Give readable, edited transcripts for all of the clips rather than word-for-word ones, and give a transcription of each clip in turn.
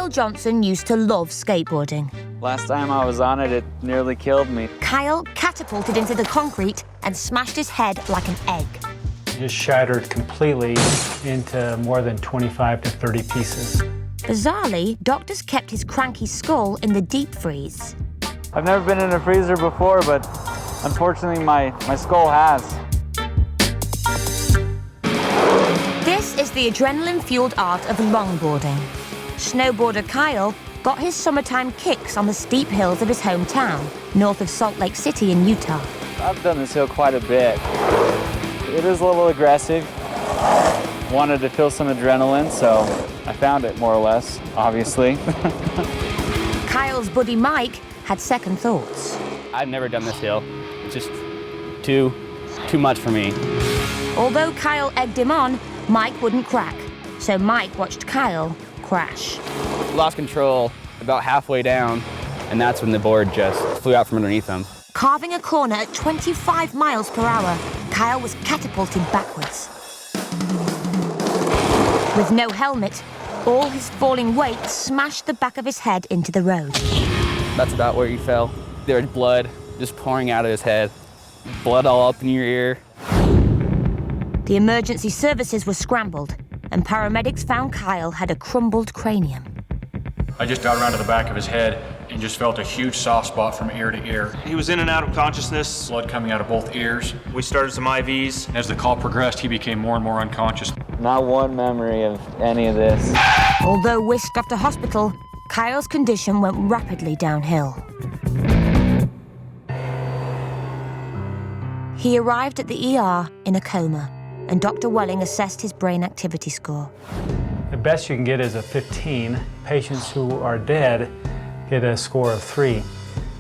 Kyle Johnson used to love skateboarding. Last time I was on it, it nearly killed me. Kyle catapulted into the concrete and smashed his head like an egg. It just shattered completely into more than 25 to 30 pieces. Bizarrely, doctors kept his cranky skull in the deep freeze. I've never been in a freezer before, but unfortunately my skull has. This is the adrenaline-fueled art of longboarding. Snowboarder Kyle got his summertime kicks on the steep hills of his hometown, north of Salt Lake City in Utah. I've done this hill quite a bit. It is a little aggressive. Wanted to feel some adrenaline, so I found it more or less, obviously. Kyle's buddy Mike had second thoughts. I've never done this hill. It's just too much for me. Although Kyle egged him on, Mike wouldn't crack. So Mike watched Kyle crash. Lost control about halfway down, and that's when the board just flew out from underneath him. Carving a corner at 25 miles per hour, Kyle was catapulted backwards. With no helmet, all his falling weight smashed the back of his head into the road. That's about where he fell. There was blood just pouring out of his head, blood all up in your ear. The emergency services were scrambled, and paramedics found Kyle had a crumbled cranium. I just got around to the back of his head and just felt a huge soft spot from ear to ear. He was in and out of consciousness. Blood coming out of both ears. We started some IVs. As the call progressed, he became more and more unconscious. Not one memory of any of this. Although whisked off to hospital, Kyle's condition went rapidly downhill. He arrived at the ER in a coma, and Dr. Welling assessed his brain activity score. The best you can get is a 15. Patients who are dead get a score of 3.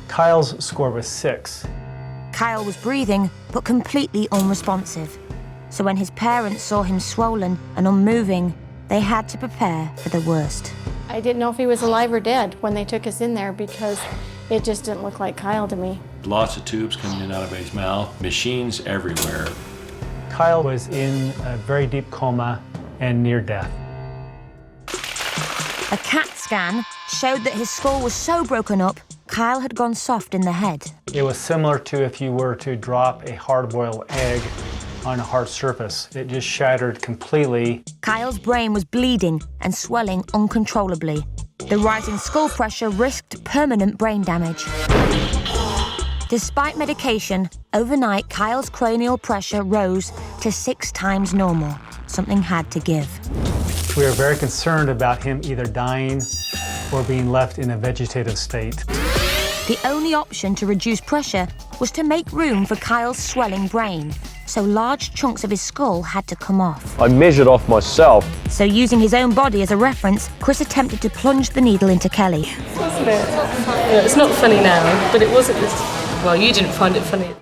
Kyle's score was 6. Kyle was breathing, but completely unresponsive. So when his parents saw him swollen and unmoving, they had to prepare for the worst. I didn't know if he was alive or dead when they took us in there because it just didn't look like Kyle to me. Lots of tubes coming in and out of his mouth, machines everywhere. Kyle was in a very deep coma and near death. A CAT scan showed that his skull was so broken up, Kyle had gone soft in the head. It was similar to if you were to drop a hard-boiled egg on a hard surface. It just shattered completely. Kyle's brain was bleeding and swelling uncontrollably. The rising skull pressure risked permanent brain damage. Despite medication, overnight Kyle's cranial pressure rose to 6 times normal. Something had to give. We are very concerned about him either dying or being left in a vegetative state. The only option to reduce pressure was to make room for Kyle's swelling brain, so large chunks of his skull had to come off. I measured off myself. So using his own body as a reference, Chris attempted to plunge the needle into Kelly. Wasn't it? Yeah, it's not funny now, but it wasn't. Well, you didn't find it funny.